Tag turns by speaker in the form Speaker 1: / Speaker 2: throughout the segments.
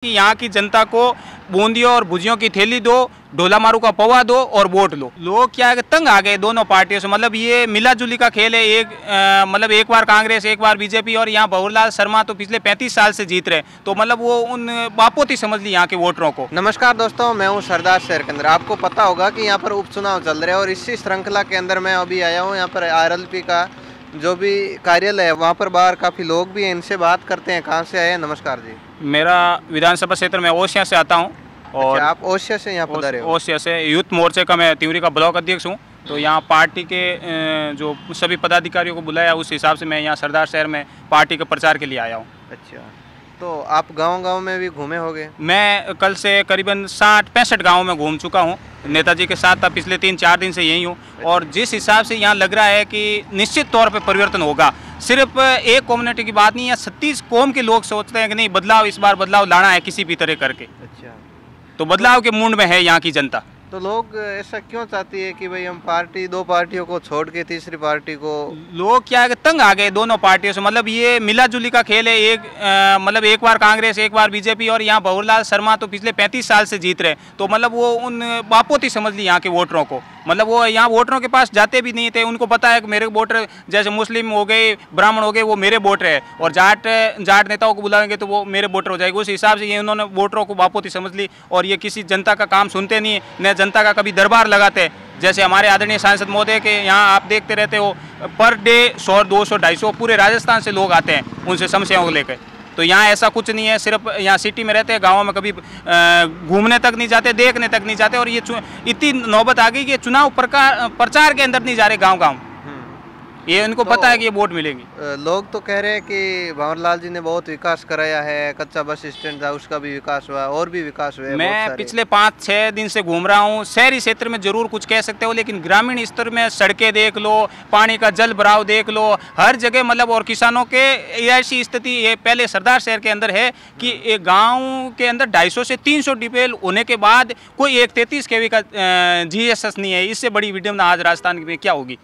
Speaker 1: कि यहाँ की जनता को बूंदियों और भुजियों की थैली दो, ढोला मारू का पौवा दो और वोट लो। लोग क्या है तंग आ गए दोनों पार्टियों से। मतलब ये मिला जुली का खेल है। मतलब एक बार कांग्रेस एक बार बीजेपी, और यहाँ भंवरलाल शर्मा तो पिछले 35 साल से जीत रहे, तो मतलब वो उन बापोती समझ ली यहाँ के वोटरों को।
Speaker 2: नमस्कार दोस्तों, मैं हूँ सरदार शहर के अंदर। आपको पता होगा कि यहाँ पर उपचुनाव चल रहे हैं और इसी श्रृंखला के अंदर मैं अभी आया हूँ। यहाँ पर आरएलपी का जो भी कार्यालय है वहाँ पर बाहर काफ़ी लोग भी हैं, इनसे बात करते हैं। कहाँ से आए हैं? नमस्कार जी।
Speaker 1: मेरा विधानसभा क्षेत्र में ओसिया से आता हूँ। और
Speaker 2: अच्छा, आप ओसिया से यहाँ पधारे हो?
Speaker 1: ओसिया से यूथ मोर्चे का मैं तिवरी का ब्लॉक अध्यक्ष हूँ। तो यहाँ पार्टी के जो सभी पदाधिकारियों को बुलाया, उस हिसाब से मैं यहाँ सरदार शहर में पार्टी के प्रचार के लिए आया हूँ।
Speaker 2: अच्छा, तो आप गांव-गांव में भी घूमे होंगे?
Speaker 1: मैं कल से करीबन 60-65 गाँव में घूम चुका हूँ। नेताजी के साथ था, पिछले 3-4 दिन से यही हूँ। और जिस हिसाब से यहाँ लग रहा है कि निश्चित तौर पे परिवर्तन होगा। सिर्फ एक कम्युनिटी की बात नहीं है, 36 कौम के लोग सोचते हैं कि नहीं, बदलाव इस बार बदलाव लाना है किसी भी तरह करके।
Speaker 2: अच्छा,
Speaker 1: तो बदलाव के मूड में है यहाँ की जनता।
Speaker 2: तो लोग ऐसा क्यों चाहती है कि भाई हम दो पार्टियों को छोड़ के तीसरी पार्टी को?
Speaker 1: लोग क्या है तंग आ गए दोनों पार्टियों से। मतलब ये मिला जुली का खेल है। मतलब एक बार कांग्रेस एक बार बीजेपी, और यहाँ भंवरलाल शर्मा तो पिछले 35 साल से जीत रहे, तो मतलब वो उन बापोती समझ ली यहाँ के वोटरों को। मतलब वो यहाँ वोटरों के पास जाते भी नहीं थे। उनको पता है कि मेरे वोटर जैसे मुस्लिम हो गए, ब्राह्मण हो गए, वो मेरे वोटर है, और जाट नेताओं को बुलाएंगे तो वो मेरे वोटर हो जाएंगे। उस हिसाब से ये उन्होंने वोटरों को बापोती समझ ली, और ये किसी जनता का काम सुनते नहीं है, न जनता का कभी दरबार लगाते। जैसे हमारे आदरणीय सांसद महोदय के यहाँ आप देखते रहते हो, पर डे 100, 200, 250 पूरे राजस्थान से लोग आते हैं उनसे समस्याओं को लेकर। तो यहाँ ऐसा कुछ नहीं है। सिर्फ यहाँ सिटी में रहते हैं, गाँव में कभी घूमने तक नहीं जाते, देखने तक नहीं जाते। और ये इतनी नौबत आ गई कि चुनाव प्रचार के अंदर नहीं जा रहे गाँव। ये उनको पता है कि ये वोट मिलेंगी।
Speaker 2: लोग तो कह रहे हैं कि भंवरलाल जी ने बहुत विकास कराया है, कच्चा बस स्टैंड था उसका भी विकास हुआ, और भी विकास हुआ है।
Speaker 1: मैं पिछले 5-6 दिन से घूम रहा हूँ। शहरी क्षेत्र में जरूर कुछ कह सकते हो, लेकिन ग्रामीण स्तर में सड़कें देख लो, पानी का जल भराव देख लो, हर जगह मतलब। और किसानों के ऐसी स्थिति ये पहले सरदार शहर के अंदर है कि एक गाँव के अंदर 250 से 300 डीपीएल होने के बाद कोई एक 33 kV का GSS नहीं है। इससे बड़ी विडम्बना आज राजस्थान में क्या होगी?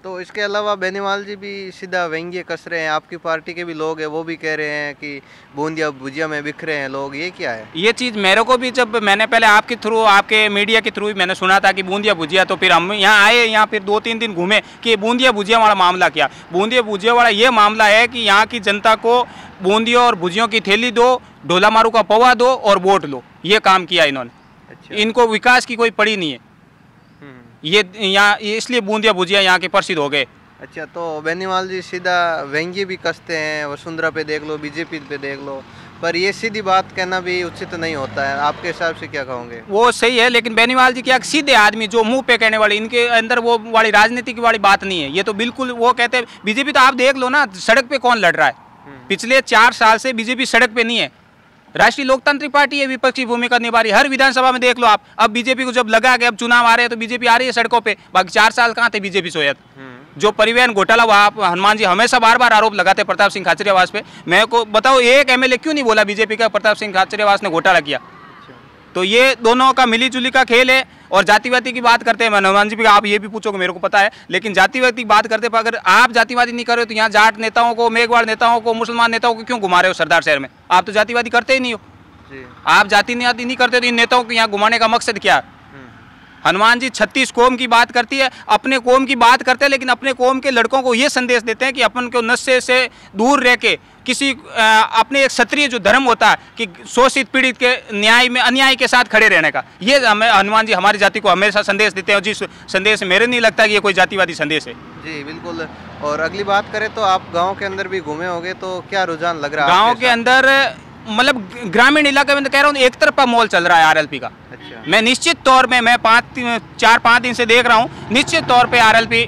Speaker 2: तो इसके अलावा बेनीवाल जी भी सीधा व्यंग्य कस रहे हैं। आपकी पार्टी के भी लोग हैं, वो भी कह रहे हैं कि बूंदिया भुजिया में बिखरे हैं लोग। ये क्या है? ये
Speaker 1: चीज़ मेरे को भी, जब मैंने पहले आपके थ्रू, आपके मीडिया के थ्रू मैंने सुना था कि बूंदिया भुजिया, तो फिर हम यहाँ आए, यहाँ फिर 2-3 दिन घूमे कि बूंदिया भुजिया वाला मामला क्या। बूंदिया भुजिया वाला ये मामला है कि यहाँ की जनता को बूंदियों और भुजियों की थैली दो, ढोला मारू का पौवा दो और वोट लो। ये काम किया इन्होंने। अच्छा। इनको विकास की कोई पड़ी नहीं है। ये यहाँ इसलिए बूंदिया भुजिया यहाँ के प्रसिद्ध हो गए।
Speaker 2: अच्छा, तो बेनीवाल जी सीधा व्यंग्य भी कसते हैं, वसुंधरा पे देख लो, बीजेपी पे देख लो, पर ये सीधी बात कहना भी उचित नहीं होता है। आपके हिसाब से क्या कहोगे?
Speaker 1: वो सही है, लेकिन बेनीवाल जी क्या सीधे आदमी जो मुंह पे कहने वाले, इनके अंदर वो वाली राजनीति की वाली बात नहीं है। ये तो बिल्कुल वो कहते हैं बीजेपी, तो आप देख लो ना सड़क पे कौन लड़ रहा है। पिछले 4 साल से बीजेपी सड़क पे नहीं है। राष्ट्रीय लोकतांत्रिक पार्टी है, विपक्षी भूमिका निभा रही है। हर विधानसभा में देख लो आप। अब बीजेपी को जब लगा कि अब चुनाव आ रहे हैं तो बीजेपी आ रही है सड़कों पे। बाकी 4 साल कहाँ थे बीजेपी सोयत? जो परिवहन घोटाला, वहाँ हनुमान जी हमेशा बार आरोप लगाते प्रताप सिंह खाचरियावास पे। मैं को बताओ, एक MLA क्यों नहीं बोला बीजेपी का प्रताप सिंह खाचरियावास ने घोटाला किया? तो ये दोनों का मिली जुली का खेल है। और जातिवादी की बात करते हैं, हनुमान जी भी आप ये भी पूछोगे, मेरे को पता है, लेकिन जातिवादी की बात करते, अगर आप जातिवादी नहीं कर रहे हो तो यहाँ जाट नेताओं को, मेघवाड़ नेताओं को, मुसलमान नेताओं को क्यों घुमा रहे हो सरदार शहर में? आप तो जातिवादी करते ही नहीं हो। आप जातिवादी नहीं करते तो इन नेताओं को यहाँ घुमाने का मकसद क्या? हनुमान जी 36 कौम की बात करती है, अपने कौम की बात करते हैं, लेकिन अपने कौम के लड़कों को ये संदेश देते हैं कि अपन को नशे से दूर रह के किसी अपने एक क्षत्रिय जो धर्म होता है कि शोषित पीड़ित के न्याय में अन्याय के साथ खड़े रहने का, ये हमें हनुमान जी हमारी जाति को हमेशा संदेश देते हैं। जिस संदेश मेरे नहीं लगता कि ये कोई जातिवादी संदेश है। जी
Speaker 2: बिल्कुल। और अगली बात करें तो आप गाँव के अंदर भी घूमे होंगे, तो क्या रुझान लग रहा है
Speaker 1: गाँव के अंदर? मतलब ग्रामीण इलाके में तो कह रहा हूँ, एक तरफा मॉल चल रहा है RLP का। अच्छा। मैं निश्चित तौर पे, मैं 4-5 दिन से देख रहा हूँ, निश्चित तौर पे RLP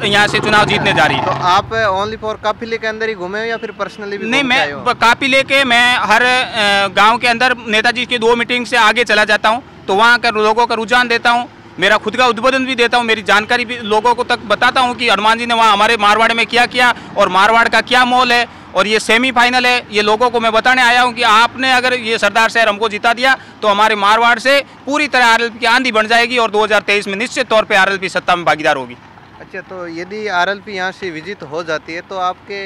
Speaker 1: यहाँ से चुनाव जीतने जा रही है।
Speaker 2: तो आप ओनली फॉर काफिले के अंदर ही घूमे हो या फिर पर्सनली भी?
Speaker 1: नहीं, मैं काफिले के, मैं हर गांव के अंदर नेताजी की 2 मीटिंग से आगे चला जाता हूँ, तो वहाँ का लोगों का रुझान देता हूँ, मेरा खुद का उद्बोधन भी देता हूँ, मेरी जानकारी भी लोगों को तक बताता हूँ कि हनुमान जी ने वहाँ हमारे मारवाड़ में क्या किया और मारवाड़ का क्या मोल है, और ये सेमीफाइनल है। ये लोगों को मैं बताने आया हूँ कि आपने अगर ये सरदार शहर हमको जिता दिया तो हमारे मारवाड़ से पूरी तरह RLP की आंधी बन जाएगी, और 2023 में निश्चित तौर पे RLP सत्ता में भागीदार होगी।
Speaker 2: अच्छा, तो यदि आरएलपी यहाँ से विजिट हो जाती है तो आपके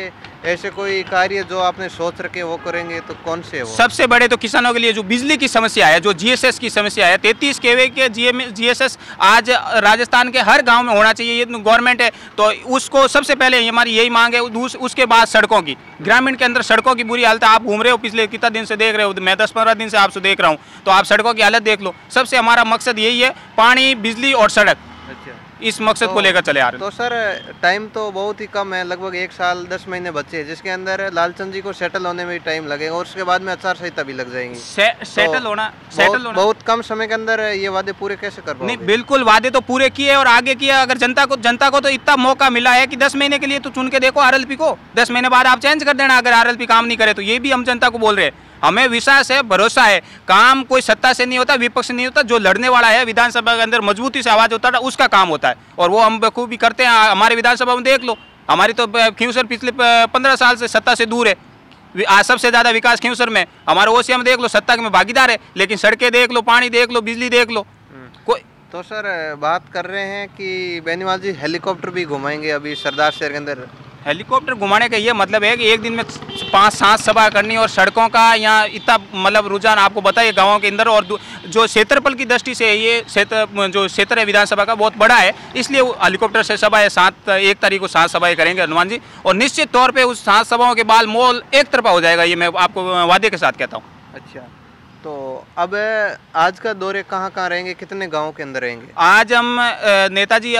Speaker 2: ऐसे कोई कार्य जो आपने सोच रखे वो करेंगे, तो कौन से है वो?
Speaker 1: सबसे बड़े तो किसानों के लिए जो बिजली की समस्या है, जो जीएसएस की समस्या है, 33 केवी के जीएसएस आज राजस्थान के हर गांव में होना चाहिए। ये गवर्नमेंट है तो उसको सबसे पहले हमारी यही मांग है। उसके बाद सड़कों की, ग्रामीण के अंदर सड़कों की बुरी हालत है। आप घूम रहे हो, पिछले कितना दिन से देख रहे हो, मैं 10-15 दिन से आपसे देख रहा हूँ, तो आप सड़कों की हालत देख लो। सबसे हमारा मकसद यही है, पानी, बिजली और सड़क,
Speaker 2: अच्छा,
Speaker 1: इस मकसद को लेकर चले आ रहे हैं।
Speaker 2: तो सर टाइम तो बहुत ही कम है, लगभग 1 साल 10 महीने बचे हैं, जिसके अंदर लालचंद जी को सेटल होने में भी टाइम लगेगा और उसके बाद में आचार संहिता भी लग जाएंगी।
Speaker 1: सेटल होना
Speaker 2: बहुत कम समय के अंदर ये वादे पूरे कैसे कर पाओगे?
Speaker 1: नहीं, बिल्कुल वादे तो पूरे किए और आगे किए। अगर जनता को तो इतना मौका मिला है कि 10 महीने के लिए तो चुन के देखो आरएलपी को, 10 महीने बाद आप चेंज कर देना अगर आरएलपी काम नहीं करे तो। ये भी हम जनता को बोल रहे हैं। हमें विश्वास है, भरोसा है, काम कोई सत्ता से नहीं होता, विपक्ष से नहीं होता। जो लड़ने वाला है विधानसभा के अंदर मजबूती से आवाज होता है, उसका काम होता है और वो हम बखूबी करते हैं। हमारे विधानसभा में देख लो, हमारी तो खींवसर पिछले 15 साल से सत्ता से दूर है। आज सबसे ज़्यादा विकास खींवसर में। हमारे ओसीएम देख लो, सत्ता में भागीदार है, लेकिन सड़कें देख लो, पानी देख लो, बिजली देख लो। कोई
Speaker 2: तो सर बात कर रहे हैं कि बेनीवाल जी हेलीकॉप्टर भी घुमाएंगे अभी सरदार शहर के अंदर।
Speaker 1: हेलीकॉप्टर घुमाने का ये मतलब है कि एक दिन में 5-7 सभा करनी और सड़कों का यहाँ इतना मतलब रुझान आपको बताइए गाँव के अंदर। और जो क्षेत्रफल की दृष्टि से ये जो क्षेत्र है विधानसभा का बहुत बड़ा है, इसलिए हेलीकॉप्टर से सभा है। 1 तारीख को 7 सभाएं करेंगे हनुमान जी, और निश्चित तौर पे उस 7 सभाओं के बाद माहौल एक तरफा हो जाएगा, ये मैं आपको वादे के साथ कहता हूँ।
Speaker 2: अच्छा, तो अब आज का दौरे कहाँ कहाँ रहेंगे, कितने गाँव के अंदर रहेंगे?
Speaker 1: आज हम नेताजी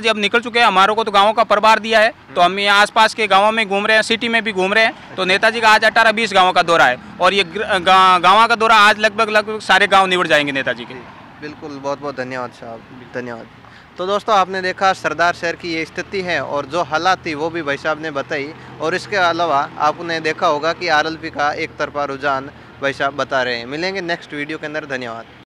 Speaker 1: अब निकल चुके हैं। हमारों को तो गाँवों का प्रभार दिया है, तो हम ये आसपास के गाँवों में घूम रहे हैं, सिटी में भी घूम रहे हैं। तो नेताजी का आज 18-20 गाँवों का दौरा है और ये गाँव का दौरा आज लगभग सारे गाँव निबट जाएंगे नेताजी के।
Speaker 2: बिल्कुल, बहुत बहुत धन्यवाद साहब, धन्यवाद। तो दोस्तों आपने देखा सरदार शहर की ये स्थिति है और जो हालात थी वो भी भाई साहब ने बताई। और इसके अलावा आपने देखा होगा कि आरएलपी का एक तरफा रुझान भाई साहब बता रहे हैं। मिलेंगे नेक्स्ट वीडियो के अंदर, धन्यवाद।